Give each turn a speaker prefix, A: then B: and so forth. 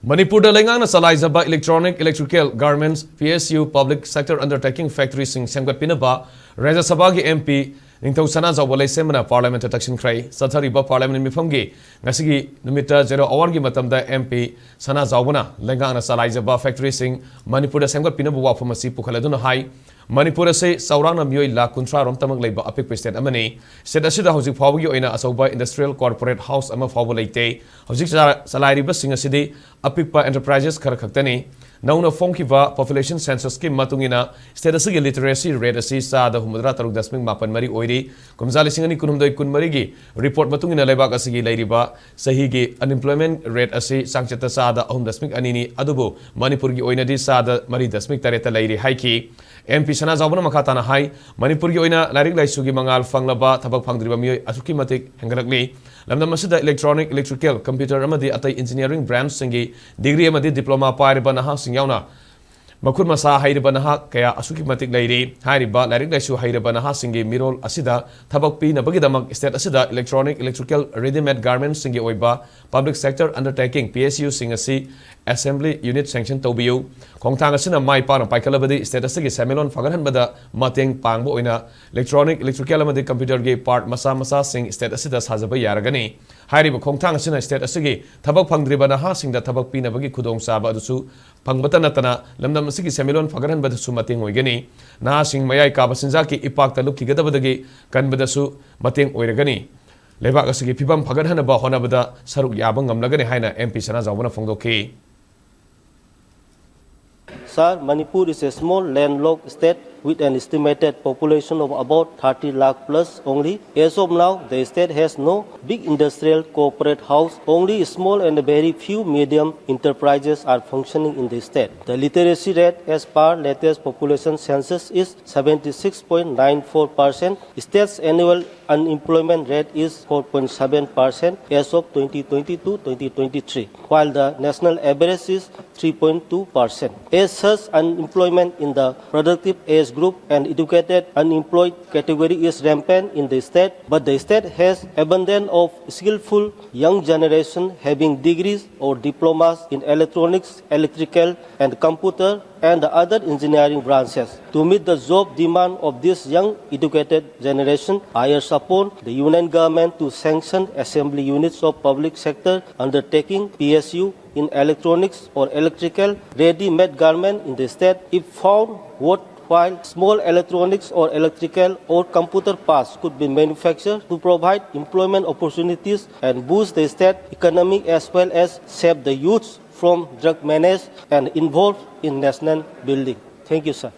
A: Manipur Leingakna Chalaijaba electrical garments PSU public sector undertaking factory Semgatpinaba Rajya Sabha ki MP Ningthau Chalaijaba Semna Parliament Taksinkhre Sathariba Parliament Mifamgi Ngasigi Numita 0 hour gi matamda MP Chalaijaba Leingakna Chalaijaba factory Manipur Semgatpinaba wafamasi pukhaladuna hai Manipur se saurana mioi la kuntra rom tamak leiba apik state amani state asida hojik phawgi oina asauba industrial corporate house ama phawbo leite hojik salari ba singa sidi apikpa enterprises khar khaktani nauna phongkiba population census ki matungina state asigi literacy rate asi sa da humudra taruk dasming mapan mari oiri kumjali singani kunumdoi kunmari gi report matungina leibak asigi leiriba sahi gi unemployment rate asi sangchata sa da ahum dasming anini adubu Manipur gi oina di sa da mari dasming tareta leiri haiki MP Chalaijaba makhatana hai Manipur gi oina larik laisu gi mangal fanglaba thabak phangdriba mioi asuki matik hengalakli lamdam asida electrical computer amadi atai engineering branch singi degree amadi diploma pairiba naha singyauna Makur masa hairiba naha kaya asuki matik leiri hairiba larik laisu hairiba naha singi mirol asida thabak pi nabagi damak state asida electrical ready-made garments singi oiba public sector undertaking PSU singasi assembly unit sanction tobiu khongthang asina mai pa na paikalabadi state asigi semelon fagarhan bada mateng pangbo oina electrical amadi computer ge part masa sing state asida sajaba yaragani hairiba khongthang asina state asigi thabak phangdriba naha singda thabak pi nabagi khudong saba adusu pangbata natana lamdam asigi semelon fagaran badasu mateng oigani na sing mayai ka basinja ki ipak taluk ki gadabadagi kan badasu mateng oiragani lebak asigi pibam fagaran ba honabada saruk yabang ngamlagani haina MP Chalaijaba na phongdoki
B: Sir, Manipur is a small landlocked state with an estimated population of about 30 lakh plus only. As of now, the state has no big industrial corporate house. Only small and very few medium enterprises are functioning in the state. The literacy rate as per latest population census is 76.94%. State's annual unemployment rate is 4.7% as of 2022-2023, while the national average is 3.2%. As such, unemployment in the productive age group and educated unemployed category is rampant in the state, but the state has abundance of skillful young generation having degrees or diplomas in electronics, electrical and computer and the other engineering branches. To meet the job demand of this young educated generation, I urge upon the union government to sanction assembly units of public sector undertaking PSU in electronics or electrical ready-made garment in the state if found worthwhile. Small electronics or electrical or computer parts could be manufactured to provide employment opportunities and boost the state economy as well as save the youth from drug menace and involved in national building. Thank you, sir.